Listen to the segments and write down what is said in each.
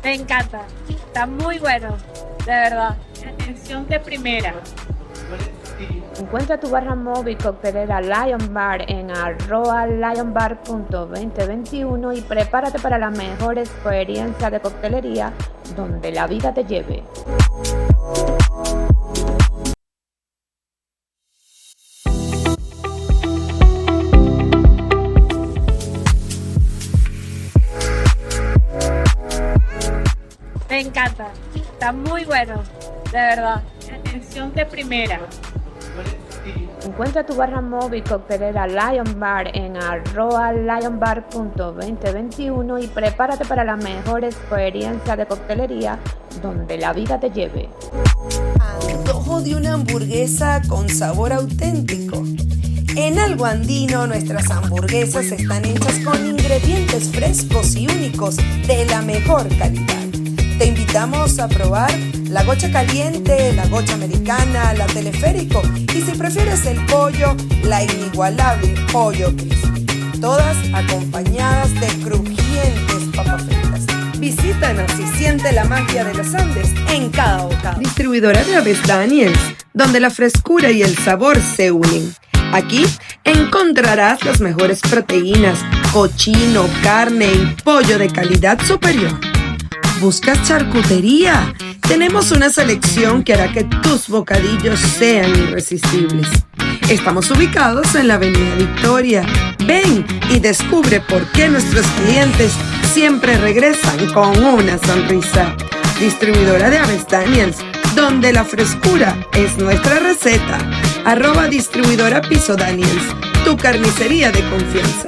Me encanta, está muy bueno, de verdad. Atención de primera. Encuentra tu barra móvil coctelera Lion Bar en @lionbar.2021 y prepárate para la mejor experiencia de coctelería donde la vida te lleve. Me encanta, está muy bueno, de verdad. Atención de primera. Encuentra tu barra móvil coctelera Lion Bar en @lionbar.2021 y prepárate para la mejor experiencia de coctelería donde la vida te lleve. Antojo de una hamburguesa con sabor auténtico. En Algo Andino nuestras hamburguesas están hechas con ingredientes frescos y únicos de la mejor calidad. Te invitamos a probar la gocha caliente, la gocha americana, la teleférico y si prefieres el pollo, la inigualable pollo crispy. Todas acompañadas de crujientes papas fritas. Visítanos y siente la magia de los Andes en cada bocado. Distribuidora de Aves Daniels, donde la frescura y el sabor se unen. Aquí encontrarás las mejores proteínas, cochino, carne y pollo de calidad superior. ¿Buscas charcutería? Tenemos una selección que hará que tus bocadillos sean irresistibles. Estamos ubicados en la Avenida Victoria. Ven y descubre por qué nuestros clientes siempre regresan con una sonrisa. Distribuidora de Aves Daniels, donde la frescura es nuestra receta. @distribuidora Piso Daniels, tu carnicería de confianza.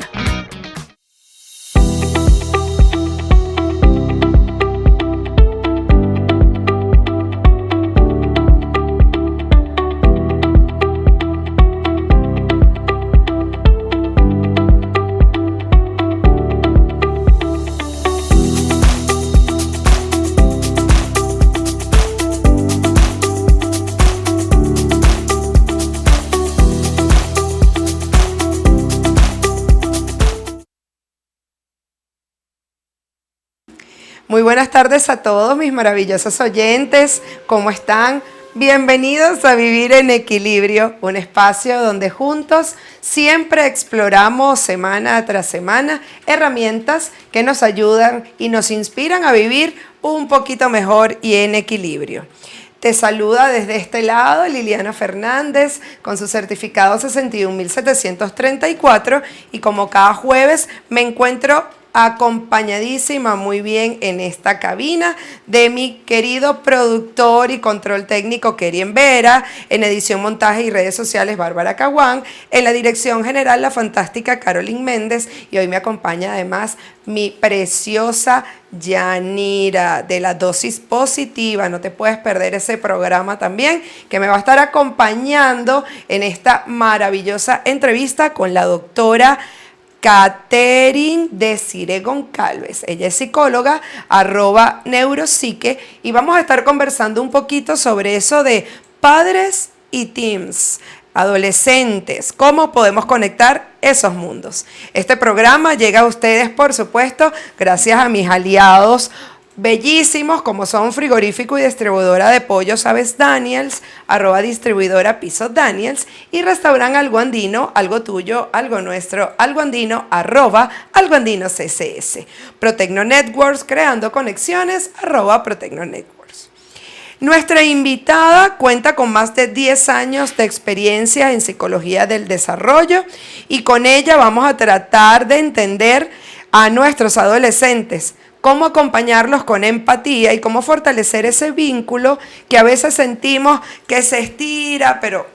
Muy buenas tardes a todos mis maravillosos oyentes, ¿cómo están? Bienvenidos a Vivir en Equilibrio, un espacio donde juntos siempre exploramos semana tras semana herramientas que nos ayudan y nos inspiran a vivir un poquito mejor y en equilibrio. Te saluda desde este lado Liliana Fernández con su certificado 61.734 y como cada jueves me encuentro acompañadísima muy bien en esta cabina de mi querido productor y control técnico Kerien Vera, en edición, montaje y redes sociales Bárbara Caguán, en la dirección general la fantástica Carolyn Méndez y hoy me acompaña además mi preciosa Yanira de la dosis positiva. No te puedes perder ese programa también que me va a estar acompañando en esta maravillosa entrevista con la doctora Catherine Desiree Goncalves. Ella es psicóloga, @neuropsique, y vamos a estar conversando un poquito sobre eso de padres y teens, adolescentes, cómo podemos conectar esos mundos. Este programa llega a ustedes, por supuesto, gracias a mis aliados bellísimos como son Frigorífico y Distribuidora de Pollos Aves Daniels, @distribuidora Piso Daniels, y Restaurante Algo Andino, algo tuyo, algo nuestro, Algo Andino, @Algo Andino CCS. Protecno Networks, creando conexiones, @Protecno Networks. Nuestra invitada cuenta con más de 10 años de experiencia en psicología del desarrollo y con ella vamos a tratar de entender a nuestros adolescentes, cómo acompañarlos con empatía y cómo fortalecer ese vínculo que a veces sentimos que se estira, pero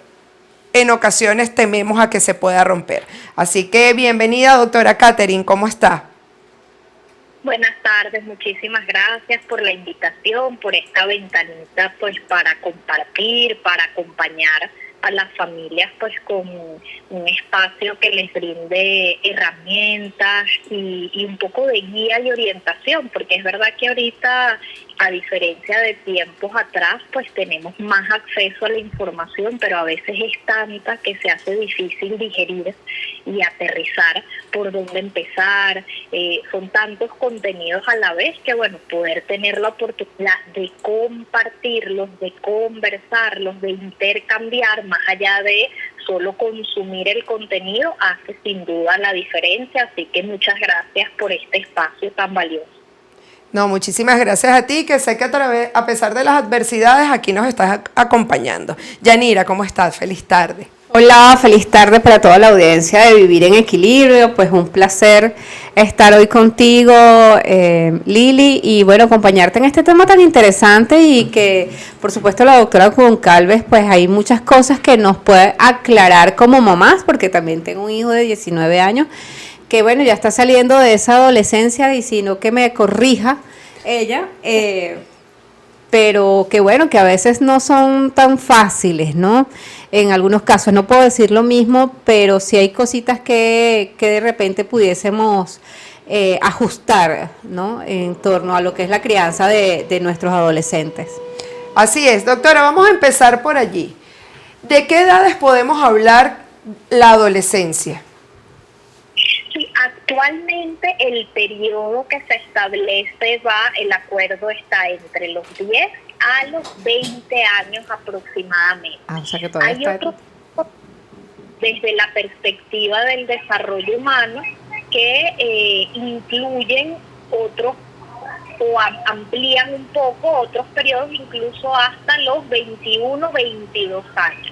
en ocasiones tememos a que se pueda romper. Así que bienvenida, doctora Catherine, ¿cómo está? Buenas tardes, muchísimas gracias por la invitación, por esta ventanita pues para compartir, para acompañar a las familias pues con un espacio que les brinde herramientas y un poco de guía y orientación, porque es verdad que ahorita a diferencia de tiempos atrás, pues tenemos más acceso a la información, pero a veces es tanta que se hace difícil digerir y aterrizar por dónde empezar. Son tantos contenidos a la vez que, bueno, poder tener la oportunidad de compartirlos, de conversarlos, de intercambiar, más allá de solo consumir el contenido, hace sin duda la diferencia. Así que muchas gracias por este espacio tan valioso. No, muchísimas gracias a ti, que sé que a pesar de las adversidades, aquí nos estás acompañando. Yanira, ¿cómo estás? Feliz tarde. Hola, feliz tarde para toda la audiencia de Vivir en Equilibrio. Pues un placer estar hoy contigo, Lili, y bueno, acompañarte en este tema tan interesante y que, por supuesto, la doctora Goncalves, pues hay muchas cosas que nos puede aclarar como mamás, porque también tengo un hijo de 19 años que, bueno, ya está saliendo de esa adolescencia y sino que me corrija ella, pero que bueno, que a veces no son tan fáciles, ¿no? En algunos casos, no puedo decir lo mismo, pero sí hay cositas que de repente pudiésemos ajustar, ¿no? En torno a lo que es la crianza de nuestros adolescentes. Así es, doctora, vamos a empezar por allí. ¿De qué edades podemos hablar la adolescencia? Sí, actualmente el periodo que se establece el acuerdo está entre los 10 a los 20 años aproximadamente. O sea que todavía Hay otros, desde la perspectiva del desarrollo humano, que incluyen otros o amplían un poco otros periodos, incluso hasta los 21, 22 años.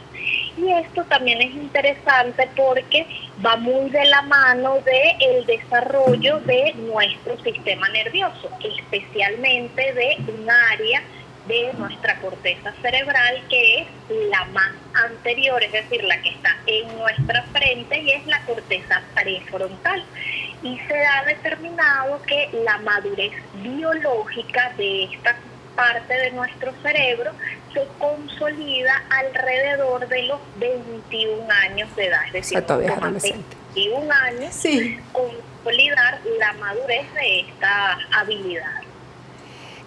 Y esto también es interesante porque va muy de la mano del desarrollo de nuestro sistema nervioso, especialmente de un área de nuestra corteza cerebral que es la más anterior, es decir, la que está en nuestra frente, y es la corteza prefrontal. Y se ha determinado que la madurez biológica de esta parte de nuestro cerebro se consolida alrededor de los 21 años de edad, es decir, todavía es más de 21 años, sí, consolidar la madurez de esta habilidad.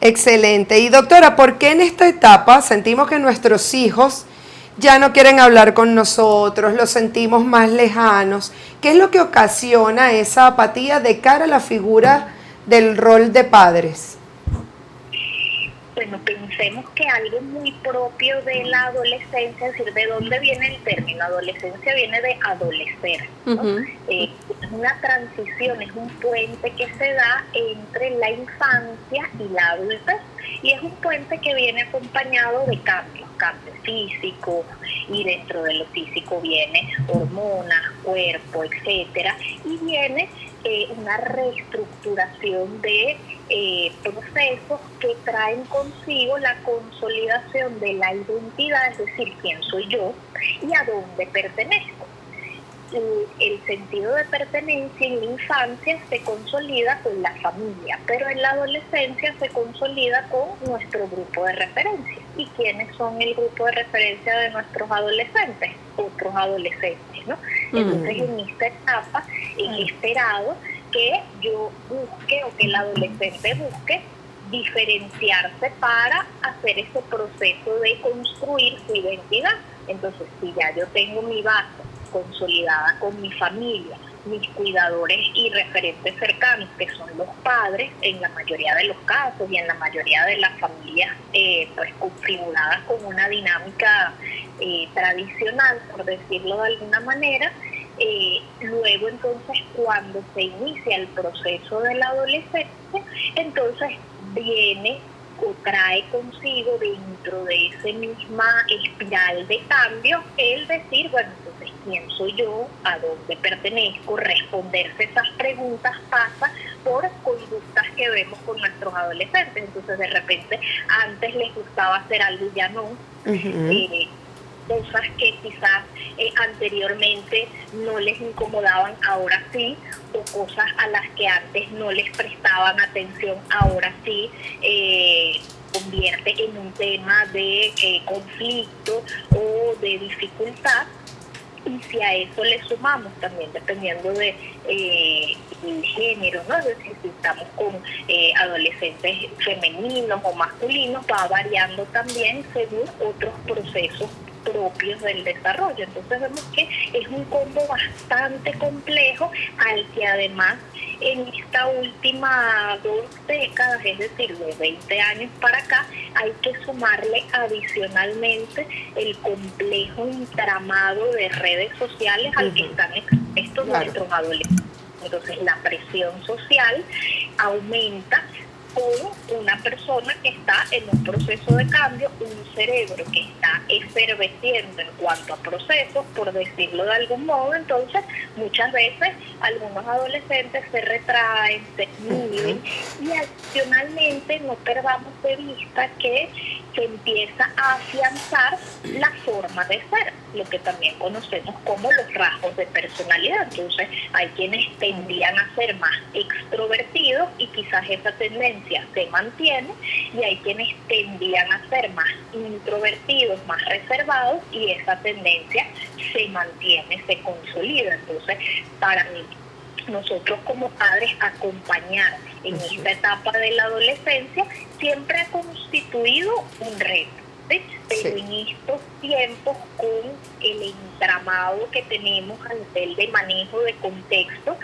Excelente. Y doctora, ¿por qué en esta etapa sentimos que nuestros hijos ya no quieren hablar con nosotros, los sentimos más lejanos? ¿Qué es lo que ocasiona esa apatía de cara a la figura del rol de padres? Bueno, pensemos que algo muy propio de la adolescencia, es decir, ¿de dónde viene el término? Adolescencia viene de adolecer, ¿no? Es una transición, es un puente que se da entre la infancia y la adultez, y es un puente que viene acompañado de cambios físicos, y dentro de lo físico viene hormonas, cuerpo, etcétera, y viene una reestructuración de procesos que traen consigo la consolidación de la identidad, es decir, quién soy yo y a dónde pertenezco. El sentido de pertenencia en la infancia se consolida con la familia, pero en la adolescencia se consolida con nuestro grupo de referencia. ¿Y quiénes son el grupo de referencia de nuestros adolescentes? Otros adolescentes, ¿no? Entonces, en esta etapa es esperado que yo busque o que el adolescente busque diferenciarse para hacer ese proceso de construir su identidad. Entonces, si ya yo tengo mi base consolidada con mi familia, mis cuidadores y referentes cercanos, que son los padres, en la mayoría de los casos y en la mayoría de las familias pues configuradas con una dinámica tradicional, por decirlo de alguna manera, luego entonces cuando se inicia el proceso de la adolescencia, entonces viene o trae consigo dentro de esa misma espiral de cambio el decir, bueno, entonces, ¿quién soy yo? ¿A dónde pertenezco? Responderse esas preguntas pasa por conductas que vemos con nuestros adolescentes. Entonces, de repente, antes les gustaba hacer algo y ya no. Cosas que quizás anteriormente no les incomodaban, ahora sí, o cosas a las que antes no les prestaban atención, ahora sí, convierte en un tema de conflicto o de dificultad. Y si a eso le sumamos también, dependiendo de el género, ¿no? Es decir, si estamos con adolescentes femeninos o masculinos, va variando también según otros procesos propios del desarrollo. Entonces vemos que es un combo bastante complejo, al que además en esta última 2 décadas, es decir, de 20 años para acá, hay que sumarle adicionalmente el complejo entramado de redes sociales al que están expuestos nuestros adolescentes. Entonces la presión social aumenta con una persona que está en un proceso de cambio, un cerebro que está efervesciendo en cuanto a procesos, por decirlo de algún modo. Entonces muchas veces algunos adolescentes se retraen, se inhiben, y adicionalmente no perdamos de vista que se empieza a afianzar la forma de ser, lo que también conocemos como los rasgos de personalidad. Entonces hay quienes tendrían a ser más extrovertidos y quizás esa tendencia se mantiene, y hay quienes tendrían a ser más introvertidos, más reservados, y esa tendencia se mantiene, se consolida. Entonces, para mí, nosotros como padres acompañar en esta etapa de la adolescencia siempre ha constituido un reto, ¿sí? Pero en estos tiempos, con el entramado que tenemos a nivel de manejo de contexto,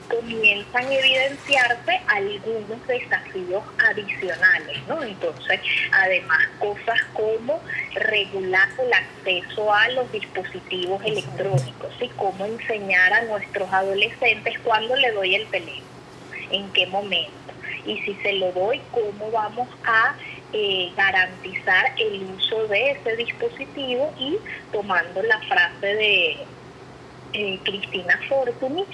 comienzan a evidenciarse algunos desafíos adicionales, ¿no? Entonces, además, cosas como regular el acceso a los dispositivos electrónicos, y cómo enseñar a nuestros adolescentes cuándo le doy el teléfono, en qué momento, y si se lo doy, cómo vamos a garantizar el uso de ese dispositivo. Y tomando la frase de Cristina Fortuny,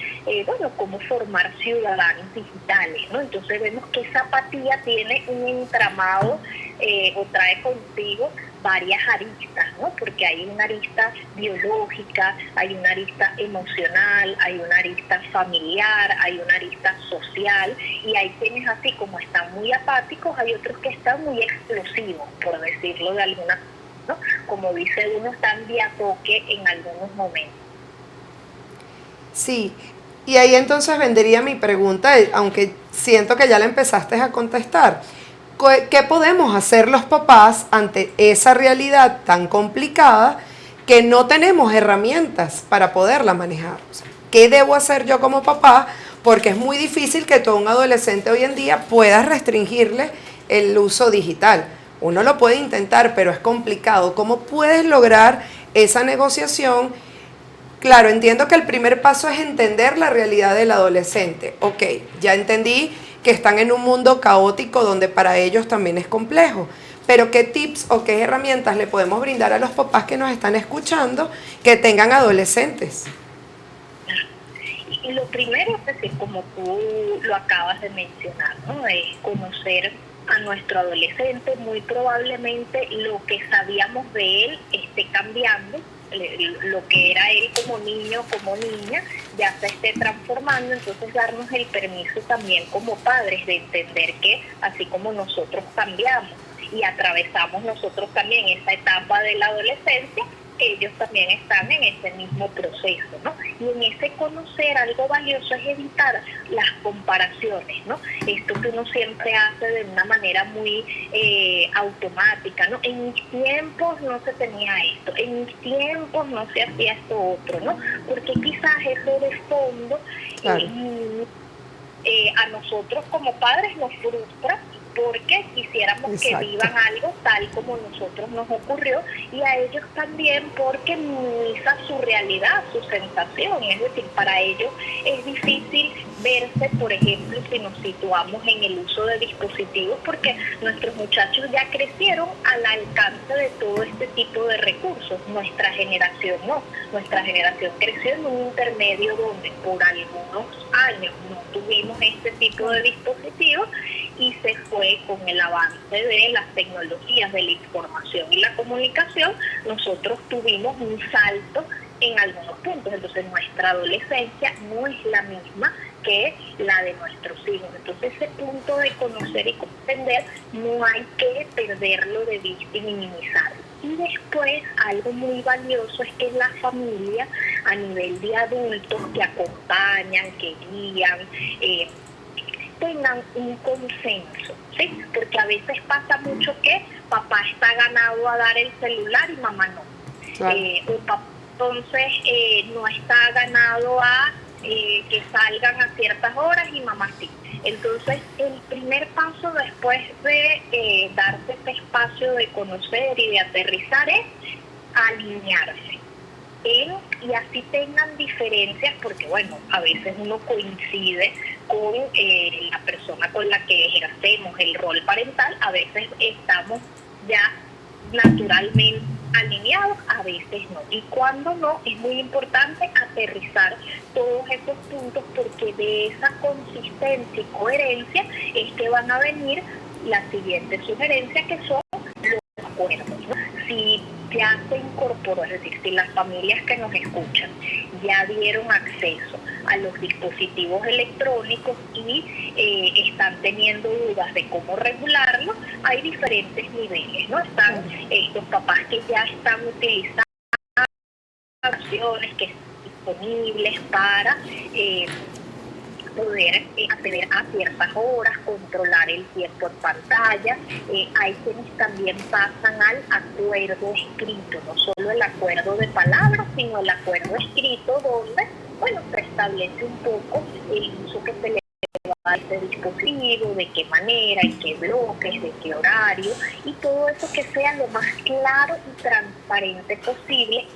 cómo formar ciudadanos digitales, ¿no? Entonces vemos que esa apatía tiene un entramado o trae consigo varias aristas, ¿no? Porque hay una arista biológica, hay una arista emocional, hay una arista familiar, hay una arista social, y hay quienes, así como están muy apáticos, hay otros que están muy explosivos, por decirlo de alguna forma, ¿no? Como dice uno, están de a toque en algunos momentos. Sí, y ahí entonces vendría mi pregunta, aunque siento que ya la empezaste a contestar. ¿Qué podemos hacer los papás ante esa realidad tan complicada que no tenemos herramientas para poderla manejar? O sea, ¿qué debo hacer yo como papá? Porque es muy difícil que todo un adolescente hoy en día pueda restringirle el uso digital. Uno lo puede intentar, pero es complicado. ¿Cómo puedes lograr esa negociación? Claro, entiendo que el primer paso es entender la realidad del adolescente. Ok, ya entendí que están en un mundo caótico donde para ellos también es complejo. Pero ¿qué tips o qué herramientas le podemos brindar a los papás que nos están escuchando que tengan adolescentes? Y lo primero, es decir, como tú lo acabas de mencionar, ¿no? Es conocer a nuestro adolescente. Muy probablemente lo que sabíamos de él esté cambiando. Lo que era él como niño, como niña, ya se esté transformando. Entonces darnos el permiso también como padres de entender que así como nosotros cambiamos y atravesamos nosotros también esa etapa de la adolescencia, ellos también están en ese mismo proceso, ¿no? Y en ese conocer, algo valioso es evitar las comparaciones, ¿no? Esto que uno siempre hace de una manera muy automática, ¿no? En mis tiempos no se tenía esto, en mis tiempos no se hacía esto otro, ¿no? Porque quizás eso de fondo a nosotros como padres nos frustra, porque quisiéramos que vivan algo tal como nosotros nos ocurrió, y a ellos también porque minimiza su realidad, su sensación. Es decir, para ellos es difícil verse, por ejemplo, si nos situamos en el uso de dispositivos, porque nuestros muchachos ya crecieron al alcance de todo este tipo de recursos. Nuestra generación no. Nuestra generación creció en un intermedio donde por algunos años no tuvimos este tipo de dispositivos, y se fue con el avance de las tecnologías de la información y la comunicación. Nosotros tuvimos un salto en algunos puntos. Entonces nuestra adolescencia no es la misma que la de nuestros hijos. Entonces ese punto de conocer y comprender no hay que perderlo de vista y minimizarlo. Y después algo muy valioso es que la familia a nivel de adultos que acompañan, que guían, tengan un consenso, ¿sí? Porque a veces pasa mucho que papá está ganado a dar el celular y mamá no. Claro. O papá entonces no está ganado a que salgan a ciertas horas y mamá sí. Entonces el primer paso después de darse este espacio de conocer y de aterrizar es alinearse. Y así tengan diferencias, porque bueno, a veces uno coincide con la persona con la que ejercemos el rol parental, a veces estamos ya naturalmente alineados, a veces no. Y cuando no, es muy importante aterrizar todos esos puntos, porque de esa consistencia y coherencia es que van a venir las siguientes sugerencias, que son los acuerdos, ¿no? Si ya se incorporó, es decir, si las familias que nos escuchan ya dieron acceso a los dispositivos electrónicos y están teniendo dudas de cómo regularlo, hay diferentes niveles, ¿no? Están estos papás que ya están utilizando acciones que están disponibles para poder acceder a ciertas horas, controlar el tiempo en pantalla. Hay quienes también pasan al acuerdo escrito, no solo el acuerdo de palabras, sino el acuerdo escrito, donde, bueno, se establece un poco el uso que se le va a este dispositivo, de qué manera, en qué bloques, de qué horario, y todo eso que sea lo más claro y transparente posible.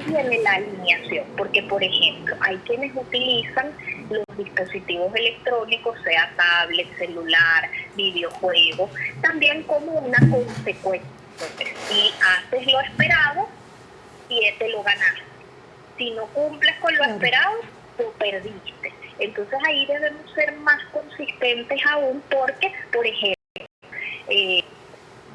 Viene la alineación, porque por ejemplo hay quienes utilizan los dispositivos electrónicos, sea tablet, celular, videojuegos, también como una consecuencia. Entonces, si haces lo esperado, 7 lo ganaste. Si no cumples con lo esperado, lo perdiste. Entonces ahí debemos ser más consistentes aún, porque, por ejemplo,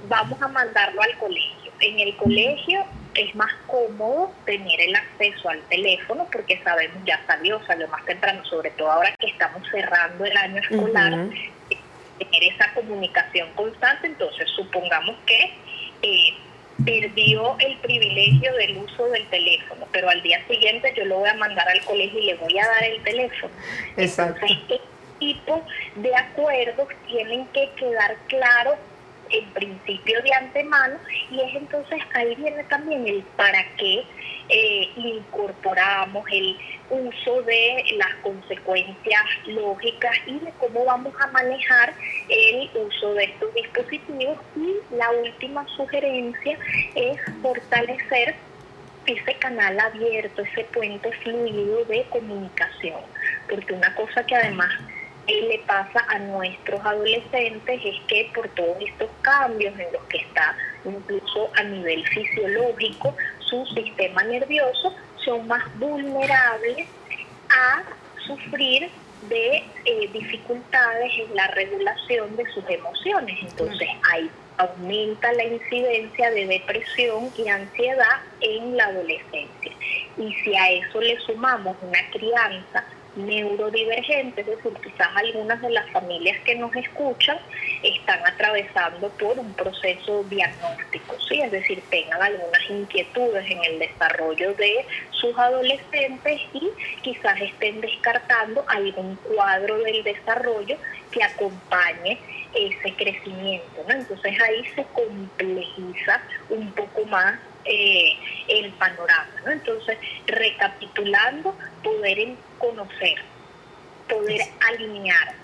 vamos a mandarlo al colegio. En el colegio es más cómodo tener el acceso al teléfono, porque sabemos, ya salió más temprano, sobre todo ahora que estamos cerrando el año escolar, tener esa comunicación constante. Entonces supongamos que perdió el privilegio del uso del teléfono, pero al día siguiente yo lo voy a mandar al colegio y le voy a dar el teléfono. Exacto. Entonces, este tipo de acuerdos tienen que quedar claros en principio de antemano, y es entonces ahí viene también el para qué incorporamos el uso de las consecuencias lógicas y de cómo vamos a manejar el uso de estos dispositivos. Y la última sugerencia es fortalecer ese canal abierto, ese puente fluido de comunicación, porque una cosa que además le pasa a nuestros adolescentes es que por todos estos cambios en los que está incluso a nivel fisiológico su sistema nervioso, son más vulnerables a sufrir de dificultades en la regulación de sus emociones. Entonces ahí aumenta la incidencia de depresión y ansiedad en la adolescencia. Y si a eso le sumamos una crianza neurodivergente, es decir, quizás algunas de las familias que nos escuchan están atravesando por un proceso diagnóstico, ¿sí? Es decir, tengan algunas inquietudes en el desarrollo de sus adolescentes y quizás estén descartando algún cuadro del desarrollo que acompañe ese crecimiento, ¿no? Entonces ahí se complejiza un poco más el panorama, ¿no? Entonces, recapitulando, poder conocer, poder alinear,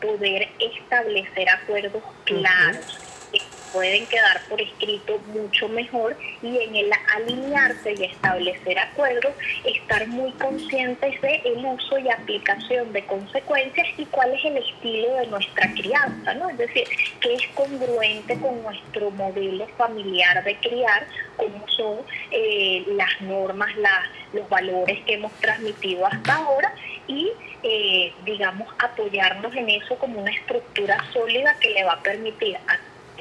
poder establecer acuerdos claros que pueden quedar por escrito mucho mejor, y en el alinearse y establecer acuerdos, estar muy conscientes de el uso y aplicación de consecuencias y cuál es el estilo de nuestra crianza, ¿no? Es decir, que es congruente con nuestro modelo familiar de criar, cómo son las normas, los valores que hemos transmitido hasta ahora, y digamos, apoyarnos en eso como una estructura sólida que le va a permitir a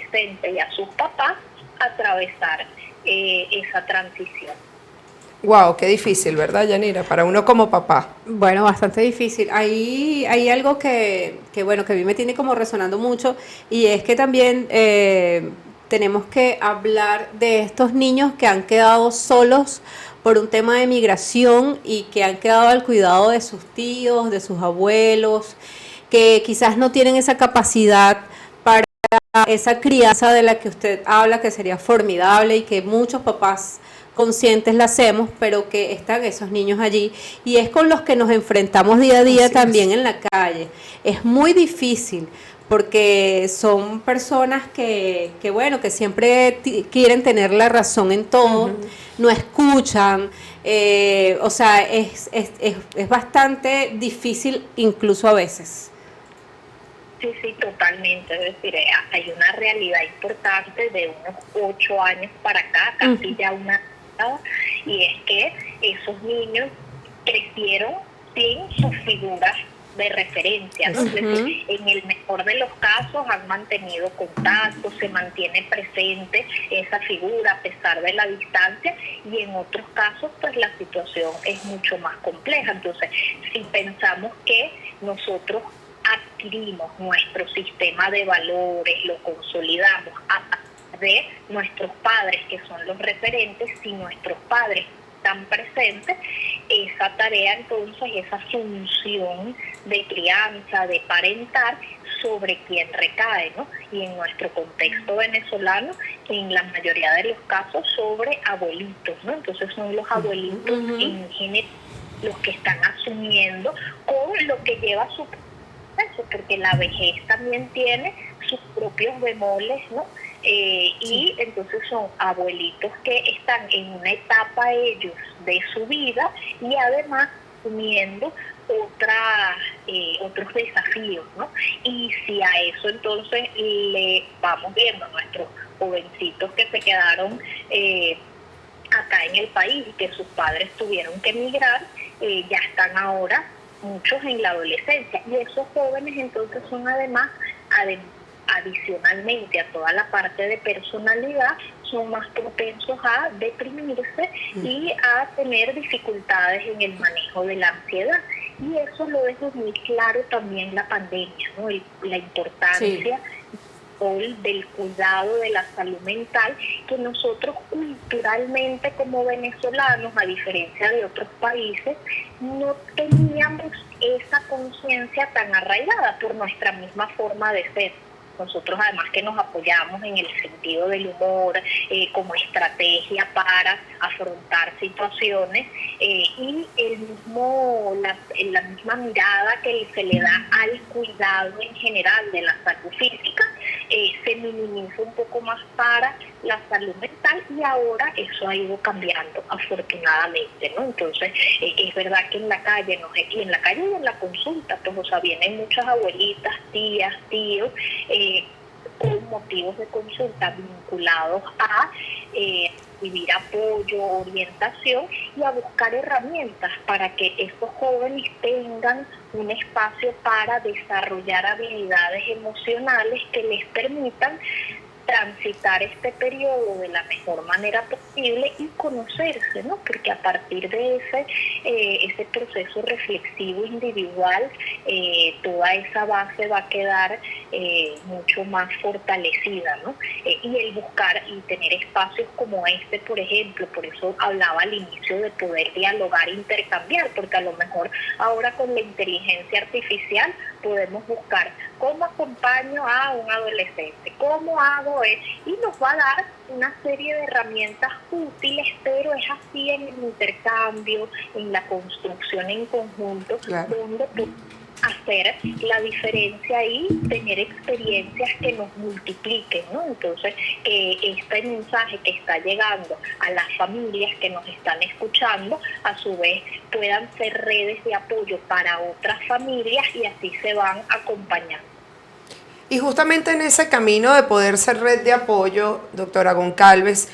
y a sus papás atravesar esa transición. Wow, qué difícil, ¿verdad, Yanira? Para uno como papá. Bueno, bastante difícil. Ahí hay algo bueno, que a mí me tiene como resonando mucho y es que también tenemos que hablar de estos niños que han quedado solos por un tema de migración y que han quedado al cuidado de sus tíos, de sus abuelos, que quizás no tienen esa capacidad para esa crianza de la que usted habla, que sería formidable y que muchos papás conscientes la hacemos, pero que están esos niños allí y es con los que nos enfrentamos día a día. Así también es. En la calle. Es muy difícil porque son personas bueno, que siempre quieren tener la razón en todo, no escuchan, o sea, es bastante difícil incluso a veces. Sí, sí, totalmente. Es decir, hay una realidad importante de unos 8 años para acá, casi ya una década, y es que esos niños crecieron sin sus figuras de referencia, ¿no? Es decir, en el mejor de los casos han mantenido contacto, se mantiene presente esa figura a pesar de la distancia, y en otros casos pues la situación es mucho más compleja. Entonces, si pensamos que nosotros adquirimos nuestro sistema de valores, lo consolidamos a partir de nuestros padres, que son los referentes, si nuestros padres están presentes, esa tarea entonces, esa función de crianza, de parentar, sobre quien recae, ¿no? Y en nuestro contexto venezolano, en la mayoría de los casos, sobre abuelitos, ¿no? Entonces son los abuelitos en general los que están asumiendo con lo que lleva su proceso, porque la vejez también tiene sus propios bemoles, ¿no? Y entonces son abuelitos que están en una etapa ellos de su vida y además asumiendo otros desafíos, ¿no? Y si a eso entonces le vamos viendo a nuestros jovencitos que se quedaron acá en el país y que sus padres tuvieron que emigrar, ya están ahora muchos en la adolescencia, y esos jóvenes entonces son además adicionalmente a toda la parte de personalidad, son más propensos a deprimirse y a tener dificultades en el manejo de la ansiedad. Y eso lo dejó muy claro también la pandemia, ¿no? La importancia del cuidado de la salud mental, que nosotros culturalmente como venezolanos, a diferencia de otros países, no teníamos esa conciencia tan arraigada por nuestra misma forma de ser. Nosotros además que nos apoyamos en el sentido del humor como estrategia para afrontar situaciones, y la misma mirada que se le da al cuidado en general de la salud física se minimiza un poco más para la salud mental, y ahora eso ha ido cambiando afortunadamente, ¿no? Entonces es verdad que en la calle y en la consulta, pues, o sea, vienen muchas abuelitas, tías, tíos, con motivos de consulta vinculados a recibir apoyo, orientación y a buscar herramientas para que estos jóvenes tengan un espacio para desarrollar habilidades emocionales que les permitan transitar este periodo de la mejor manera posible y conocerse, ¿no? Porque a partir de ese proceso reflexivo individual, toda esa base va a quedar mucho más fortalecida, ¿no? Y el buscar y tener espacios como este, por ejemplo, por eso hablaba al inicio de poder dialogar e intercambiar, porque a lo mejor ahora con la inteligencia artificial podemos buscar cómo acompaño a un adolescente, cómo hago eso, y nos va a dar una serie de herramientas útiles, pero es así en el intercambio, en la construcción en conjunto, claro, donde tú hacer la diferencia y tener experiencias que nos multipliquen, ¿no? Entonces, este mensaje que está llegando a las familias que nos están escuchando, a su vez puedan ser redes de apoyo para otras familias, y así se van acompañando. Y justamente en ese camino de poder ser red de apoyo, doctora Goncalves,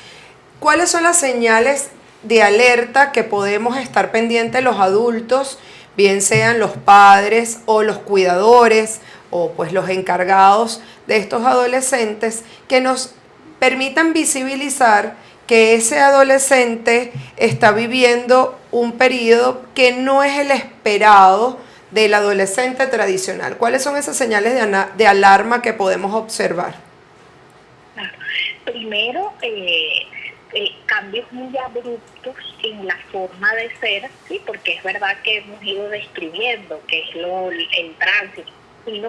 ¿cuáles son las señales de alerta que podemos estar pendientes los adultos, bien sean los padres o los cuidadores o pues los encargados de estos adolescentes, que nos permitan visibilizar que ese adolescente está viviendo un periodo que no es el esperado del adolescente tradicional? ¿Cuáles son esas señales de alarma que podemos observar? Claro. Primero, cambios muy abruptos en la forma de ser, sí, porque es verdad que hemos ido describiendo que es el tránsito,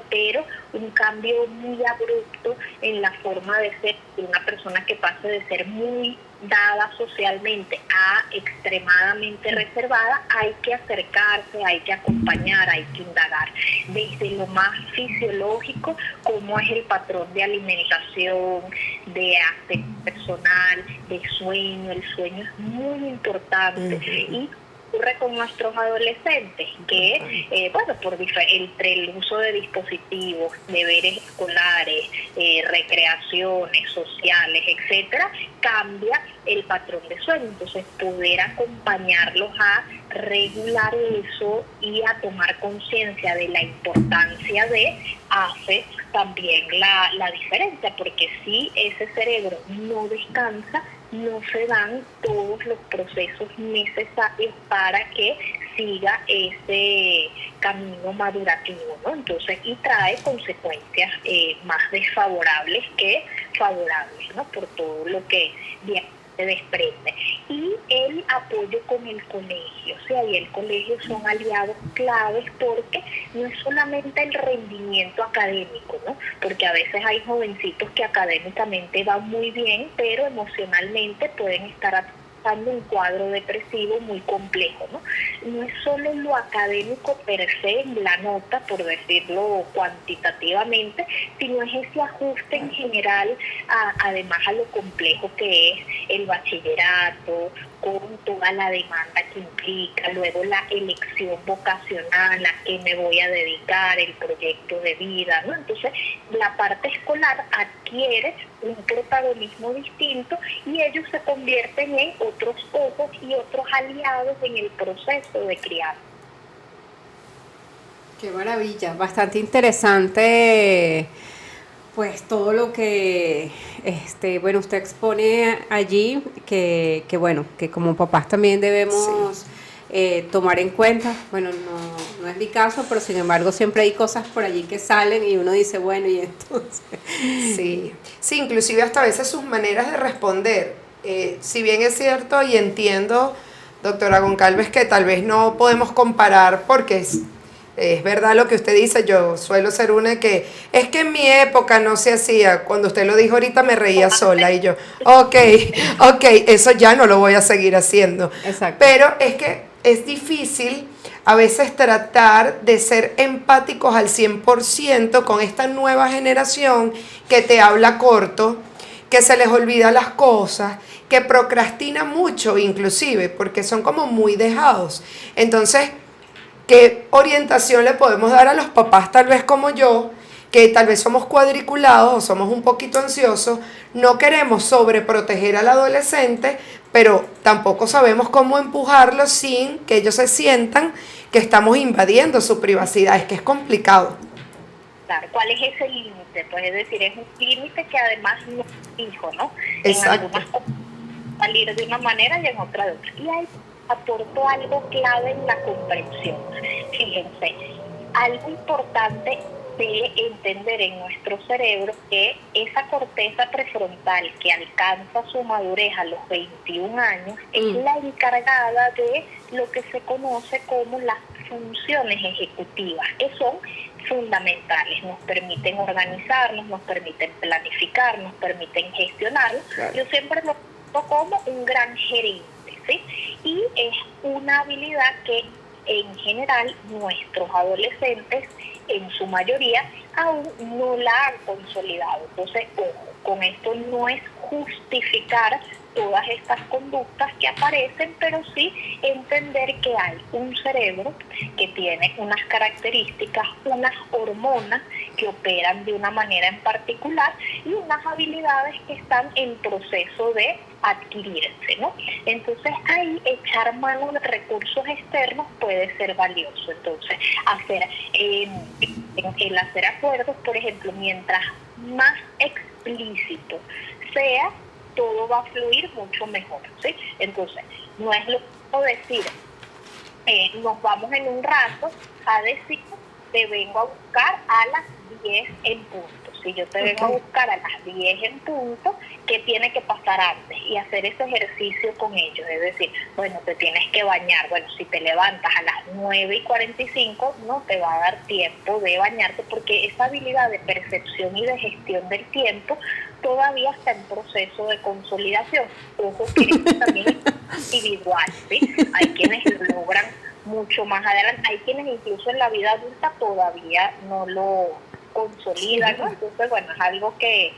pero un cambio muy abrupto en la forma de ser de una persona que pase de ser muy dada socialmente a extremadamente reservada. Hay que acercarse, hay que acompañar, hay que indagar desde lo más fisiológico, cómo es el patrón de alimentación, de aspecto personal, de sueño. El sueño es muy importante. Y ocurre con nuestros adolescentes que, entre el uso de dispositivos, deberes escolares, recreaciones sociales, etcétera, cambia el patrón de sueño. Entonces, poder acompañarlos a regular eso y a tomar conciencia de la importancia hace también la diferencia, porque si ese cerebro no descansa, no se dan todos los procesos necesarios para que siga ese camino madurativo, ¿no? Entonces, y trae consecuencias más desfavorables que favorables, ¿no? Por todo lo que se desprende. Y el apoyo con el colegio, o sea, y el colegio son aliados claves, porque no es solamente el rendimiento académico, ¿no? Porque a veces hay jovencitos que académicamente van muy bien, pero emocionalmente pueden estar atravesando un cuadro depresivo muy complejo, ¿no? No es solo lo académico per se, en la nota, por decirlo cuantitativamente, sino es ese ajuste en general, además a lo complejo que es el bachillerato, con toda la demanda que implica, luego la elección vocacional, a qué me voy a dedicar, el proyecto de vida, ¿no? Entonces, la parte escolar adquiere un protagonismo distinto y ellos se convierten en otros ojos y otros aliados en el proceso de crianza. Qué maravilla, bastante interesante, pues todo lo que usted expone allí, que como papás también debemos tomar en cuenta. Bueno, no es mi caso, pero sin embargo siempre hay cosas por allí que salen y uno dice, bueno, y entonces. Sí, inclusive hasta a veces sus maneras de responder, si bien es cierto y entiendo, doctora Goncalves, que tal vez no podemos comparar porque es verdad lo que usted dice. Yo suelo ser una que, es que en mi época no se hacía. Cuando usted lo dijo ahorita me reía sola y yo, ok, eso ya no lo voy a seguir haciendo. Exacto. Pero es que es difícil a veces tratar de ser empáticos al 100% con esta nueva generación que te habla corto, que se les olvida las cosas, que procrastina mucho inclusive, porque son como muy dejados. Entonces, ¿qué orientación le podemos dar a los papás, tal vez como yo, que tal vez somos cuadriculados o somos un poquito ansiosos? No queremos sobreproteger al adolescente, pero tampoco sabemos cómo empujarlo sin que ellos se sientan que estamos invadiendo su privacidad. Es que es complicado. Claro, ¿cuál es ese límite? Pues es decir, es un límite que además no es fijo, ¿no? Exacto. En algunas cosas salir de una manera y en otra de otra. Y ahí aportó algo clave en la comprensión. Fíjense, algo importante de entender en nuestro cerebro, que esa corteza prefrontal que alcanza su madurez a los 21 años es la encargada de lo que se conoce como las funciones ejecutivas, que son fundamentales. Nos permiten organizarnos, nos permiten planificar, nos permiten gestionar. Claro. Yo siempre lo veo como un gran gerente, ¿sí? Y es una habilidad que en general nuestros adolescentes, en su mayoría, aún no la han consolidado. Entonces, ojo, con esto no es justificar todas estas conductas que aparecen, pero sí entender que hay un cerebro que tiene unas características, unas hormonas que operan de una manera en particular y unas habilidades que están en proceso de adquirirse, ¿no? Entonces ahí echar mano de recursos externos puede ser valioso. Entonces el hacer acuerdos, por ejemplo, mientras más explícito sea todo va a fluir mucho mejor, ¿sí? Entonces, no es lo mismo decir, nos vamos en un rato, a decir, te vengo a buscar a las 10 en punto. Si yo te vengo a buscar a las 10 en punto, ¿qué tiene que pasar antes? Y hacer ese ejercicio con ellos. Es decir, bueno, te tienes que bañar. Bueno, si te levantas a las 9:45, no te va a dar tiempo de bañarte, porque esa habilidad de percepción y de gestión del tiempo todavía está en proceso de consolidación. Ojo, que esto también es individual, ¿sí? Hay quienes lo logran mucho más adelante. Hay quienes incluso en la vida adulta todavía no lo consolidan, ¿no? Entonces, bueno, es algo que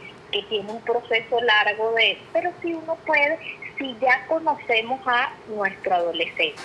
tiene un proceso largo pero si uno puede, si ya conocemos a nuestro adolescente,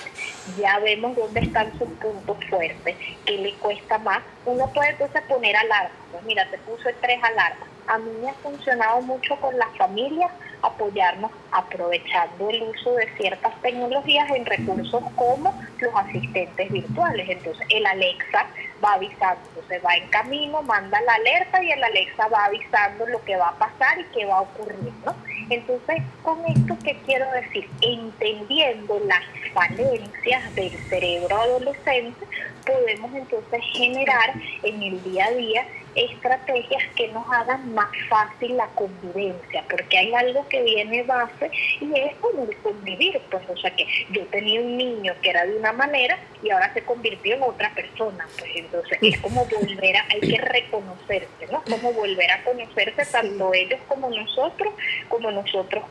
ya vemos dónde están sus puntos fuertes, qué le cuesta más, uno puede entonces poner alarmas. Pues mira, te puse 3 alarmas. A mí me ha funcionado mucho con las familias apoyarnos aprovechando el uso de ciertas tecnologías en recursos como los asistentes virtuales. Entonces el Alexa va avisando, entonces va en camino, manda la alerta y el Alexa va avisando lo que va a pasar y qué va a ocurrir, ¿no? Entonces, con esto, ¿qué quiero decir? Entendiendo las falencias del cerebro adolescente, podemos entonces generar en el día a día estrategias que nos hagan más fácil la convivencia, porque hay algo que viene base y es como el convivir, pues, o sea que yo tenía un niño que era de una manera y ahora se convirtió en otra persona, pues entonces es como volver hay que reconocerse, ¿no? Como volver a conocerse tanto ellos como nosotros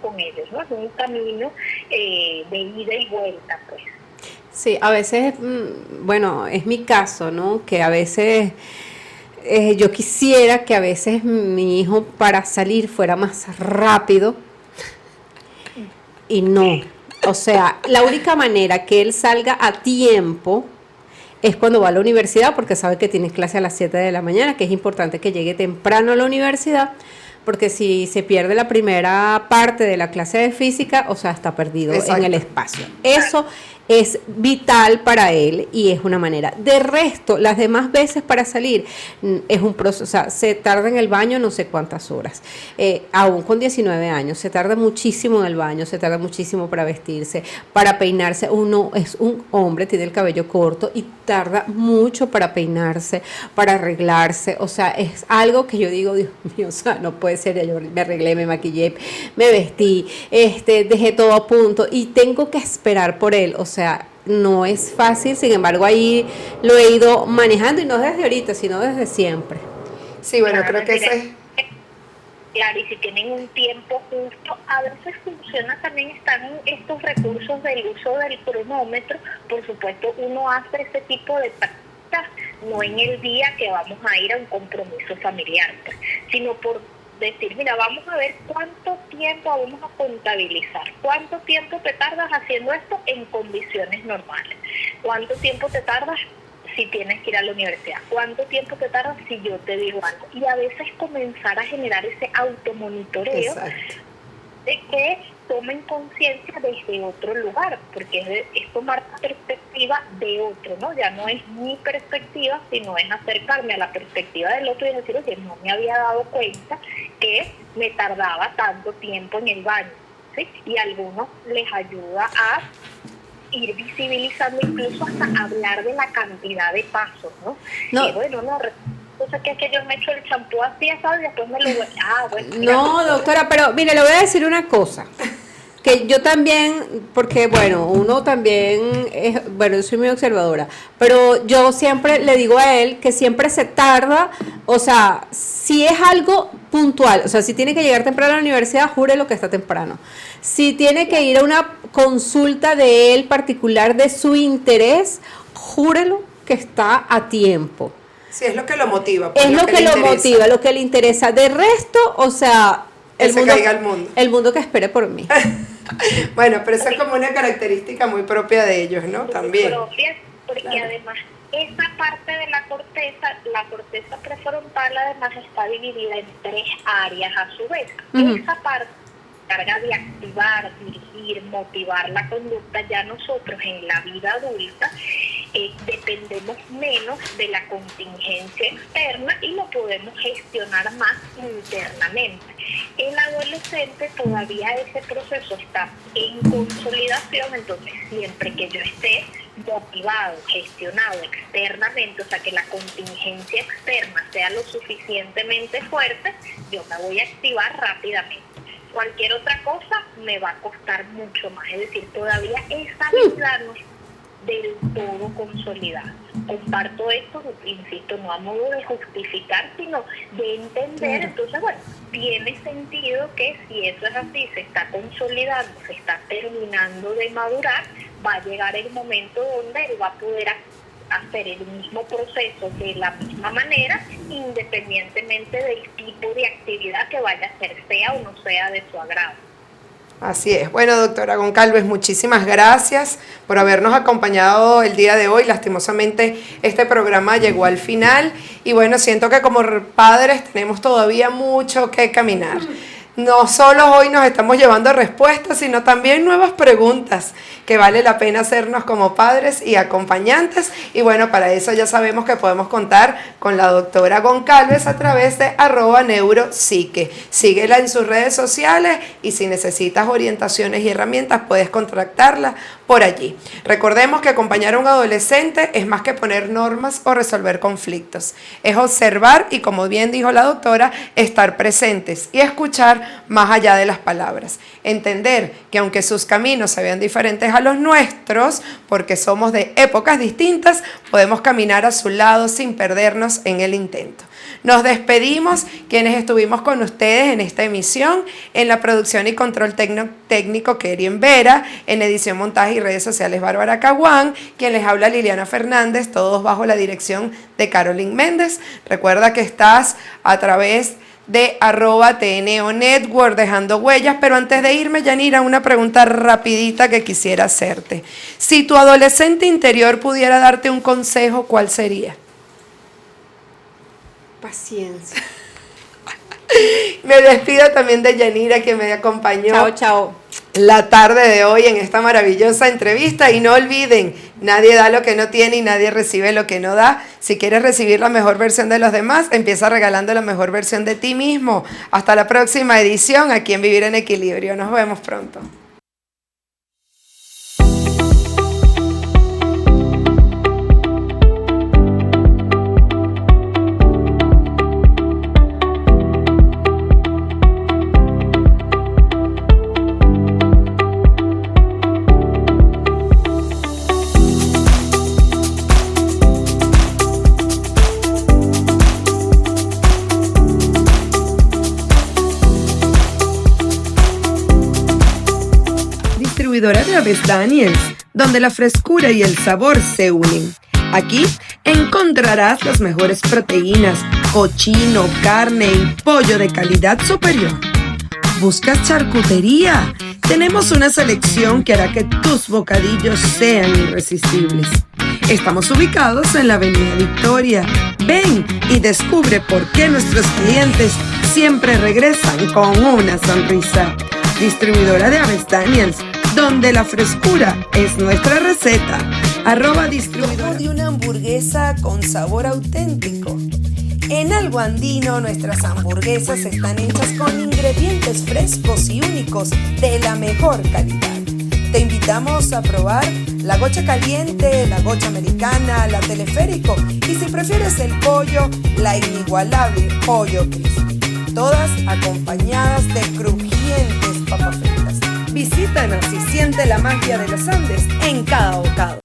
con ellos, ¿no? Es un camino de ida y vuelta, pues. Sí, a veces, bueno, es mi caso, ¿no? Que a veces yo quisiera que a veces mi hijo para salir fuera más rápido y no. O sea, la única manera que él salga a tiempo es cuando va a la universidad, porque sabe que tiene clase a las 7 de la mañana, que es importante que llegue temprano a la universidad, porque si se pierde la primera parte de la clase de física, o sea, está perdido en el espacio. Eso es vital para él y es una manera. De resto, las demás veces para salir es un proceso, o sea, se tarda en el baño no sé cuántas horas. Aún con 19 años, se tarda muchísimo en el baño, se tarda muchísimo para vestirse, para peinarse. Uno es un hombre, tiene el cabello corto y tarda mucho para peinarse, para arreglarse. O sea, es algo que yo digo, Dios mío, o sea, no puede ser. Yo me arreglé, me maquillé, me vestí, dejé todo a punto y tengo que esperar por él. O sea, no es fácil, sin embargo ahí lo he ido manejando y no desde ahorita, sino desde siempre. Sí, bueno, creo que eso es... Claro, y si tienen un tiempo justo, a veces funciona, también están estos recursos del uso del cronómetro. Por supuesto, uno hace ese tipo de prácticas no en el día que vamos a ir a un compromiso familiar, pues, sino por decir, mira, vamos a ver cuánto tiempo, vamos a contabilizar, cuánto tiempo te tardas haciendo esto en condiciones normales, cuánto tiempo te tardas si tienes que ir a la universidad, cuánto tiempo te tardas si yo te digo algo, y a veces comenzar a generar ese automonitoreo. Exacto. De que tomen conciencia desde otro lugar, porque es tomar la perspectiva de otro, ¿no? Ya no es mi perspectiva, sino es acercarme a la perspectiva del otro y decir, oye, no me había dado cuenta que me tardaba tanto tiempo en el baño, ¿sí? Y a algunos les ayuda a ir visibilizando, incluso hasta hablar de la cantidad de pasos, ¿no? No. Y bueno, no, entonces que es que yo me echo el champú así, ¿sabes? Y después me lo voy... bueno, no, doctora, pero mire, le voy a decir una cosa. Que yo también, porque bueno, uno también es, bueno, yo soy muy observadora, pero yo siempre le digo a él que siempre se tarda, o sea, si es algo puntual, o sea, si tiene que llegar temprano a la universidad, júrelo que está temprano. Si tiene que ir a una consulta de él particular de su interés, júrelo que está a tiempo. Sí, es lo que lo motiva. Es lo que lo motiva, lo que le interesa. De resto, o sea, el mundo que espere por mí. Bueno, pero eso es como una característica muy propia de ellos, ¿no? También. Propia, porque claro. Además, esa parte de la corteza prefrontal, además está dividida en 3 áreas a su vez. Esa parte encarga de activar, dirigir, motivar la conducta, ya nosotros en la vida adulta dependemos menos de la contingencia externa y lo podemos gestionar más internamente. El adolescente todavía ese proceso está en consolidación, entonces siempre que yo esté motivado, gestionado externamente, o sea que la contingencia externa sea lo suficientemente fuerte, yo me voy a activar rápidamente. Cualquier otra cosa me va a costar mucho más, es decir, todavía esa habilidad no es del todo consolidada. Comparto esto, insisto, no a modo de justificar, sino de entender. Entonces, bueno, tiene sentido que si eso es así, se está consolidando, se está terminando de madurar, va a llegar el momento donde él va a poder hacer el mismo proceso de la misma manera, independientemente del tipo de actividad que vaya a hacer, sea o no sea de su agrado. Así es. Bueno, doctora Goncalves, muchísimas gracias por habernos acompañado el día de hoy. Lastimosamente este programa llegó al final y bueno, siento que como padres tenemos todavía mucho que caminar. No solo hoy nos estamos llevando respuestas, sino también nuevas preguntas que vale la pena hacernos como padres y acompañantes. Y bueno, para eso ya sabemos que podemos contar con la doctora Goncalves a través de @neuropsique. Síguela en sus redes sociales y si necesitas orientaciones y herramientas puedes contactarla por allí. Recordemos que acompañar a un adolescente es más que poner normas o resolver conflictos. Es observar y, como bien dijo la doctora, estar presentes y escuchar más allá de las palabras. Entender que aunque sus caminos se vean diferentes a los nuestros, porque somos de épocas distintas, podemos caminar a su lado sin perdernos en el intento. Nos despedimos quienes estuvimos con ustedes en esta emisión, en la producción y control técnico Kerien Vera, en edición, montaje y redes sociales Bárbara Caguán, quien les habla Liliana Fernández, todos bajo la dirección de Carolyn Méndez. Recuerda que estás a través de @TNO Network dejando huellas, pero antes de irme, Yanira, una pregunta rapidita que quisiera hacerte. Si tu adolescente interior pudiera darte un consejo, ¿cuál sería? Paciencia. Me despido también de Yanira, que me acompañó. Chao, chao. La tarde de hoy en esta maravillosa entrevista. Y no olviden, nadie da lo que no tiene y nadie recibe lo que no da. Si quieres recibir la mejor versión de los demás, empieza regalando la mejor versión de ti mismo. Hasta la próxima edición aquí en Vivir en Equilibrio. Nos vemos pronto. Distribuidora de Aves Daniels, donde la frescura y el sabor se unen. Aquí encontrarás las mejores proteínas, cochino, carne y pollo de calidad superior. ¿Buscas charcutería? Tenemos una selección que hará que tus bocadillos sean irresistibles. Estamos ubicados en la Avenida Victoria. Ven y descubre por qué nuestros clientes siempre regresan con una sonrisa. Distribuidora de Aves Daniels, donde la frescura es nuestra receta. @distribuidora de una hamburguesa con sabor auténtico. En Algo Andino nuestras hamburguesas están hechas con ingredientes frescos y únicos de la mejor calidad. Te invitamos a probar la gocha caliente, la gocha americana, la teleférico y si prefieres el pollo, la inigualable pollo crispy. Todas acompañadas de crujientes papas fritas. Visítanos y siente la magia de los Andes en cada bocado.